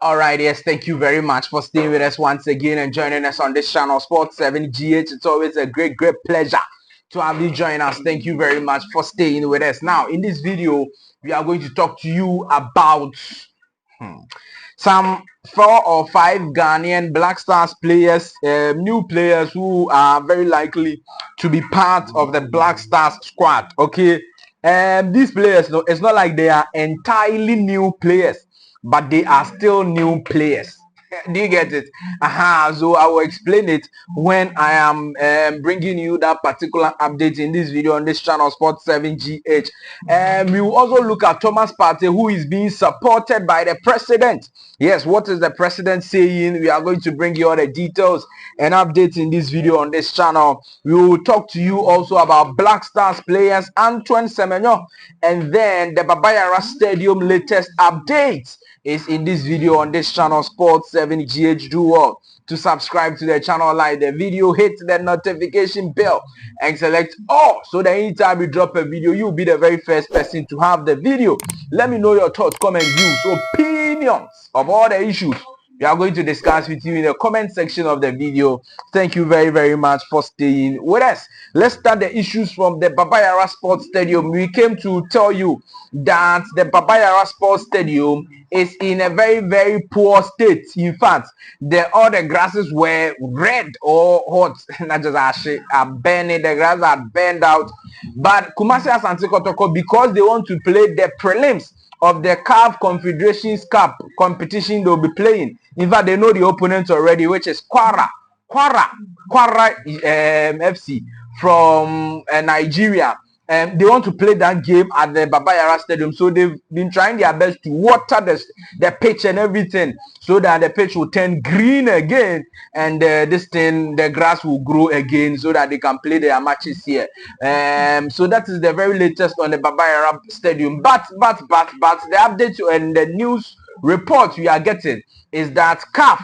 All right, yes, thank you very much for staying with us once again and joining us on this channel, Sports 7GH. It's always a great pleasure to have you join us. Thank you very much for staying with us. Now, in this video, we are going to talk to you about some 4 or 5 Ghanaian Black Stars players, new players who are very likely to be part of the Black Stars squad. Okay, these players, no, it's not like they are entirely new players, but they are still new players. Do you get it? So I will explain it when I am bringing you that particular update in this video on this channel, Sports 7GH. We will also look at Thomas Partey, who is being supported by the president. Yes, what is the president saying? We are going to bring you all the details and updates in this video on this channel. We will talk to you also about Black Stars players Antoine Semenyo, and then the Babayara Stadium latest updates is in this video on this channel, Sports 7GH. Do well to subscribe to the channel, like the video, hit the notification bell and select all, so that anytime we drop a video, you'll be the very first person to have the video. Let me know your thoughts, comments, views, opinions of all the issues we are going to discuss with you in the comment section of the video. Thank you very much for staying with us. Let's start the issues from the Babayara Sports Stadium. We came to tell you that the Babayara Sports Stadium is in a very poor state. In fact, all the grasses were red or hot, not just ashy, are burning. The grass are burned out. But Kumasi Asante Kotoko, because they want to play the prelims of the CAF Confederations Cup competition they'll be playing. In fact, they know the opponent already, which is Kwara FC from Nigeria. They want to play that game at the Babayara Stadium, so they've been trying their best to water the pitch and everything, so that the pitch will turn green again, and the grass will grow again, so that they can play their matches here. So that is the very latest on the Babayara Stadium. But the update and the news report we are getting is that CAF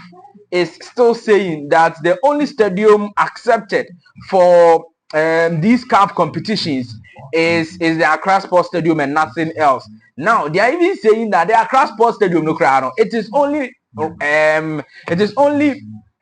is still saying that the only stadium accepted for these CAF competitions is the Accra Sports Stadium and nothing else. Now they are even saying that the Accra Sports Stadium, no crowd, it is only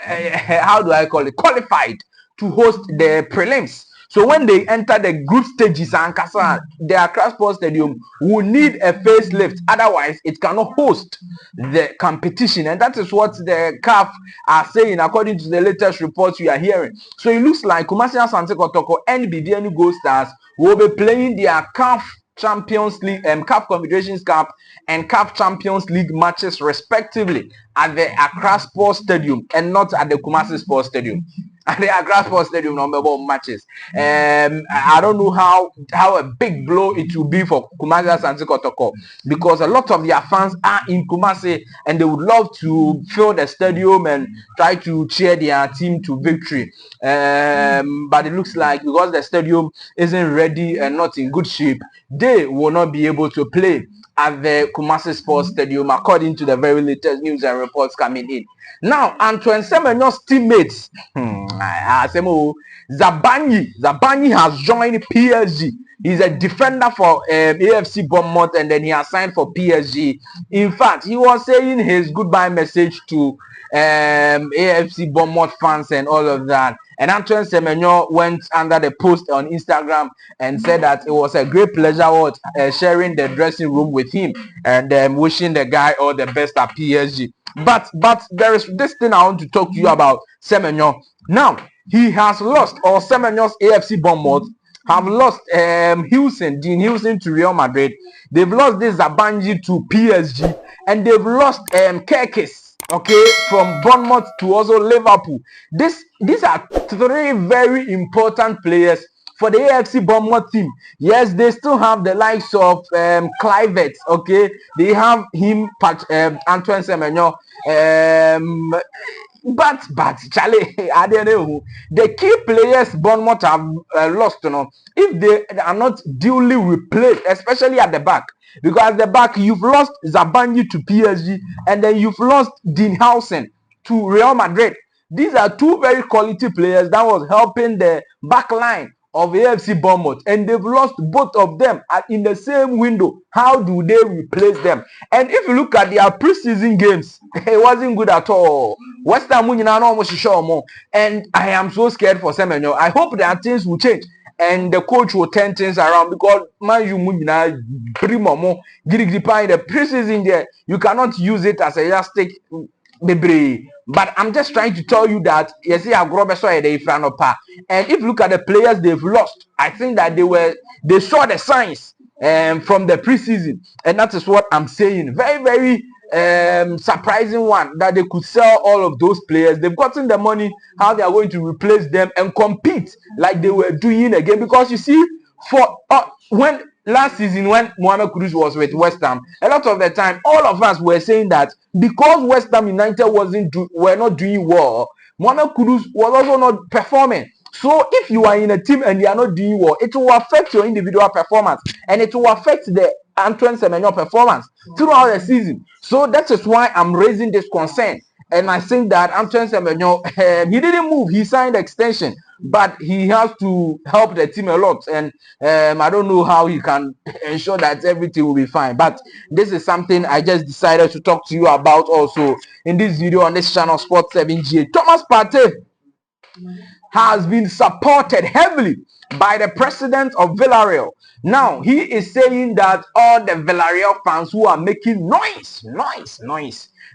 how do I call it, qualified to host the prelims. So when they enter the group stages, and the Accra Sports Stadium will need a facelift. Otherwise, it cannot host the competition. And that is what the CAF are saying, according to the latest reports we are hearing. So it looks like Kumasi Asante Kotoko and BBN Gold Stars will be playing their CAF Champions League, CAF Confederations Cup and CAF Champions League matches respectively at the Accra Sports Stadium and not at the Kumasi Sports Stadium. At the Accra Sports Stadium, number 1 matches. I don't know how a big blow it will be for Kumasi Asante Kotoko, because a lot of their fans are in Kumasi and they would love to fill the stadium and try to cheer their team to victory. But it looks like because the stadium isn't ready and not in good shape, they will not be able to play at the Kumasi Sports Stadium, according to the very latest news and reports coming in. Now, Antoine Semenyo's teammates, Zabanyi has joined PSG. He's a defender for AFC Bournemouth, and then he has signed for PSG. In fact, he was saying his goodbye message to AFC Bournemouth fans and all of that. And Antoine Semenyo went under the post on Instagram and said that it was a great pleasure sharing the dressing room with him, and wishing the guy all the best at PSG. But there is this thing I want to talk to you about Semenyo. Now, he has lost, or Semenyo's AFC Bournemouth have lost Dean Houston to Real Madrid. They've lost this Zabanji to PSG, and they've lost Kerkis, okay, from Bournemouth to also Liverpool. These are 3 very important players for the AFC Bournemouth team. Yes, they still have the likes of Clivert, okay. They have him, Antoine Semenyo, but Charlie, I don't know. The key players Bournemouth have lost, if they are not duly replaced, especially at the back. Because at the back, you've lost Zabanyi to PSG, and then you've lost Dean Housen to Real Madrid. These are 2 very quality players that was helping the back line of AFC Bournemouth, and they've lost both of them in the same window. How do they replace them? And if you look at their preseason games, it wasn't good at all. West Ham almost show, and I am so scared for Semenyo. I hope that things will change and the coach will turn things around, because man, you primomo girigripa in the preseason there, you cannot use it as a yardstick. But I'm just trying to tell you that and if you look at the players they've lost, I think that they saw the signs from the preseason, and that is what I'm saying. Very, very surprising one that they could sell all of those players. They've gotten the money. How they are going to replace them and compete like they were doing again? Because you see, for when last season when Mohamed Kudus was with West Ham, a lot of the time all of us were saying that because West Ham United were not doing well, Mohamed Kudus was also not performing. So if you are in a team and you are not doing well, it will affect your individual performance, and it will affect the Antoine Semenyo performance throughout the season. So that is why I'm raising this concern. And I think that Antoine Semenyo, he didn't move. He signed extension, but he has to help the team a lot. And I don't know how he can ensure that everything will be fine. But this is something I just decided to talk to you about also in this video on this channel, Sport 7GA. Thomas Partey has been supported heavily by the president of Villarreal. Now, he is saying that all the Villarreal fans who are making noise,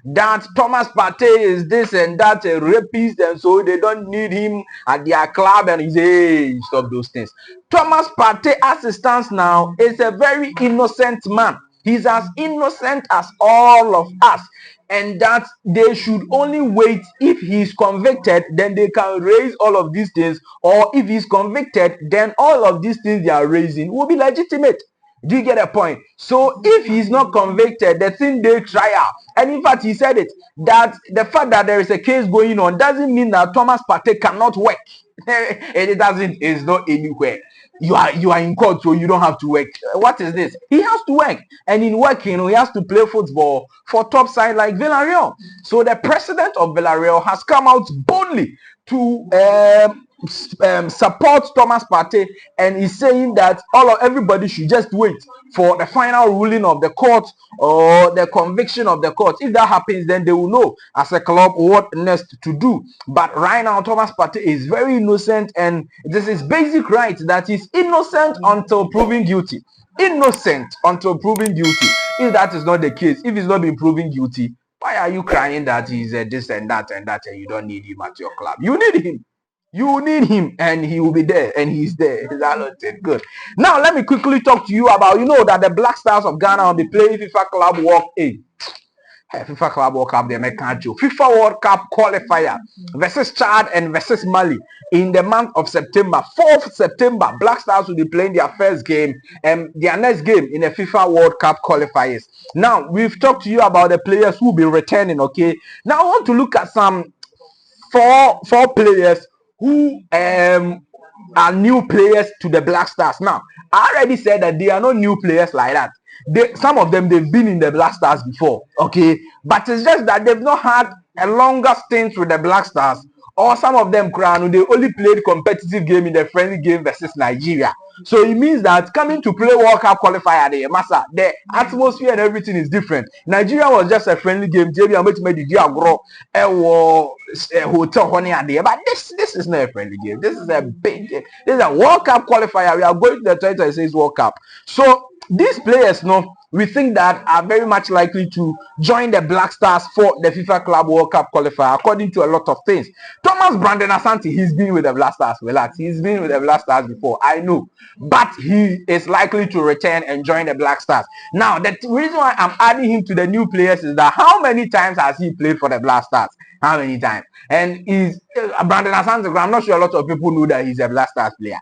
that Thomas Partey is this and that, a rapist, and so they don't need him at their club, and he's hey, stop those things. Thomas Partey, as it stands now, is a very innocent man. He's as innocent as all of us, and that they should only wait. If he's convicted, then they can raise all of these things, or if he's convicted, then all of these things they are raising will be legitimate. Do you get a point? So if he's not convicted, the thing they trial, and in fact he said it, that the fact that there is a case going on doesn't mean that Thomas Partey cannot work. It doesn't. It's not anywhere. You are in court, so you don't have to work. What is this? He has to work, and in working, he has to play football for top side like Villarreal. So the president of Villarreal has come out boldly to support Thomas Partey, and he's saying that everybody should just wait for the final ruling of the court or the conviction of the court. If that happens, then they will know as a club what next to do. But right now, Thomas Partey is very innocent, and this is basic right that he's innocent until proven guilty. Innocent until proven guilty. If that is not the case, if he's not been proven guilty, why are you crying that he's this and that and you don't need him at your club? You need him. You need him, and he will be there, and he's there. That's good. Now, let me quickly talk to you about, that the Black Stars of Ghana will be playing FIFA Club World FIFA Club World Cup, FIFA World Cup qualifier versus Chad and versus Mali in the month of September. 4th September, Black Stars will be playing their first game and their next game in the FIFA World Cup qualifiers. Now, we've talked to you about the players who will be returning, okay? Now, I want to look at some four players who are new players to the Black Stars. Now, I already said that they are not new players like that. Some of them, they've been in the Black Stars before, okay? But it's just that they've not had a longer stint with the Black Stars. Or some of them, they only played competitive game in the friendly game versus Nigeria. So it means that coming to play World Cup qualifier, the atmosphere and everything is different. Nigeria was just a friendly game. But this is not a friendly game. This is a big game. This is a World Cup qualifier. We are going to the 2026 World Cup. So these players, we think that are very much likely to join the Black Stars for the FIFA Club World Cup qualifier, according to a lot of things. Thomas Brandon Asante, he's been with the Black Stars. Relax. He's been with the Black Stars before, I know. But he is likely to return and join the Black Stars. Now, the reason why I'm adding him to the new players is that how many times has he played for the Black Stars? How many times? And he's Brandon Asante. I'm not sure a lot of people know that he's a Black Stars player.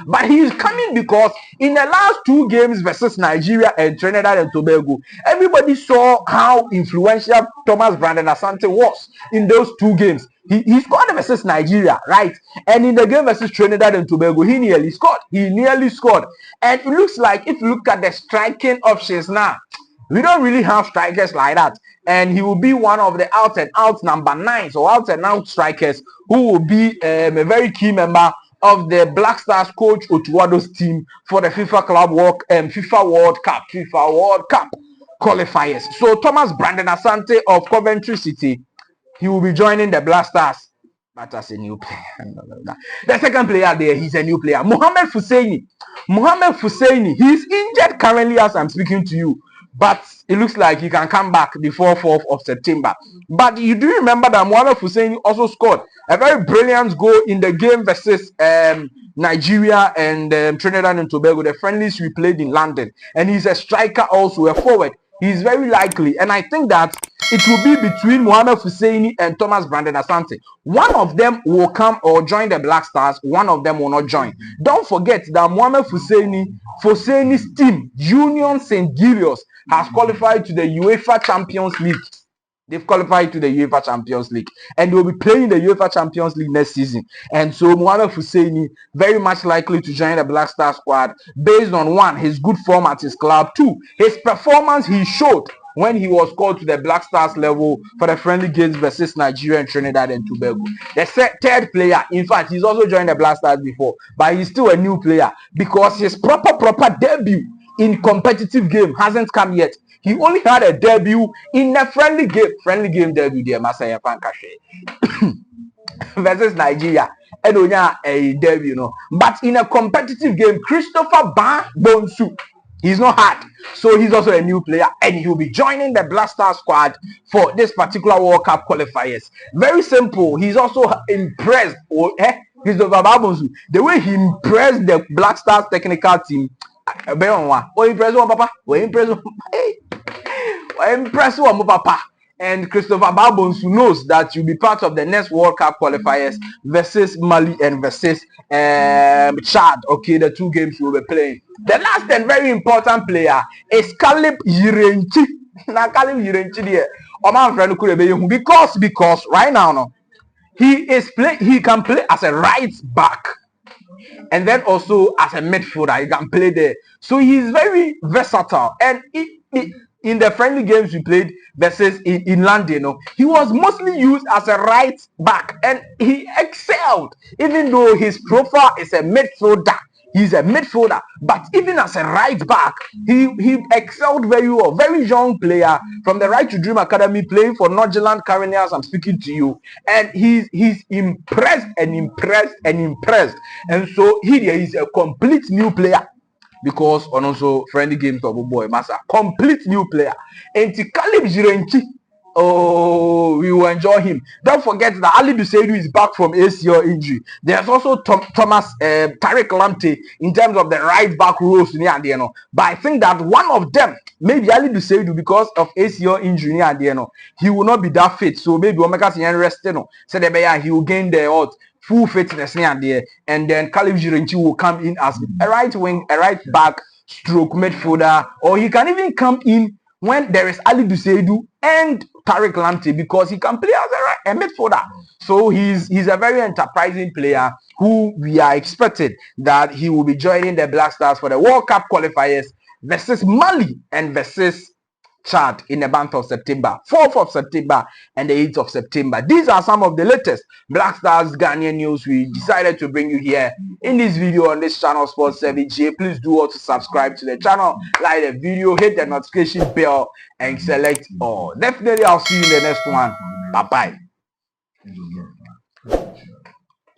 But he's coming because in the last 2 games versus Nigeria and Trinidad and Tobago, everybody saw how influential Thomas Brandon Asante was in those 2 games. He scored versus Nigeria, right? And in the game versus Trinidad and Tobago, he nearly scored. And it looks like, if you look at the striking options now, We don't really have strikers like that, and he will be one of the out and out number 9s or out and out strikers who will be a very key member of the Black Stars coach Otuado's team for the FIFA World Cup qualifiers. So Thomas Brandon Asante of Coventry City, he will be joining the Black Stars, but as a new player. The second player there, he's a new player, Mohamed Fusseini. He's injured currently as I'm speaking to you, but it looks like he can come back before 4th of September. But you do remember that Mohamed Fusseini also scored a very brilliant goal in the game versus Nigeria and Trinidad and Tobago, the friendlies we played in London. And he's a striker also, a forward. He's very likely, and I think that it will be between Mohamed Fusseini and Thomas Brandon Asante. One of them will come or join the Black Stars, one of them will not join. Don't forget that Mohamed Fusseini's team, Union St. Gillios, has qualified to the UEFA Champions League. They've qualified to the UEFA Champions League, and they'll be playing the UEFA Champions League next season. And so Mohamed Fusseini very much likely to join the Black Star squad based on 1, his good form at his club, 2, his performance he showed when he was called to the Black Stars level for the friendly games versus Nigeria and Trinidad and Tobago. The third player, in fact, he's also joined the Black Stars before, but he's still a new player because his proper debut in competitive game hasn't come yet. He only had a debut in a friendly game debut there, Masaya Pankashe versus Nigeria. And only a debut, you know. But in a competitive game, Christopher Bonsu, he's not hard. So he's also a new player, and he'll be joining the Black Star squad for this particular World Cup qualifiers. Very simple. He's also impressed. Christopher Bonsu, the way he impressed the Black Stars technical team. Papa. And Christopher Babons knows that you'll be part of the next World Cup qualifiers versus Mali and versus Chad. Okay, the 2 games we'll be playing. The last and very important player is Caleb Yirenchi. Now Caleb Yirenchi there, because right now no, he can play as a right back. And then also as a midfielder, he can play there. So he's very versatile. And in the friendly games we played versus in London, you know, he was mostly used as a right back, and he excelled. Even though his profile is a midfielder, he's a midfielder, but even as a right back, he excelled very well. Very young player from the Right to Dream Academy, playing for Norgeland currently as I'm speaking to you, and he's impressed. And so he is a complete new player, because on also friendly games of boy massa complete new player. And Caleb Jirenchi, oh, we will enjoy him. Don't forget that Ali Duseidu is back from ACL injury. There's also Thomas Tariq Lamptey in terms of the right back roles near the end. But I think that one of them, maybe Ali Duseidu, because of ACL injury near the end, he will not be that fit. So maybe Omega rested. So he will gain the full fitness near there, and then Caleb Jirenchi will come in as a right wing, a right back, stroke midfielder, or he can even come in when there is Ali Duseidu and Tariq Lamptey, because he can play as a midfielder. So he's a very enterprising player who we are expected that he will be joining the Black Stars for the World Cup qualifiers versus Mali and versus Chad in the month of September, 4th of September and the 8th of September. These are some of the latest Black Stars Ghanaian news we decided to bring you here in this video on this channel, Sports 7GA. Please do also subscribe to the channel, like the video, hit the notification bell, and select all. Definitely, I'll see you in the next one. Bye-bye.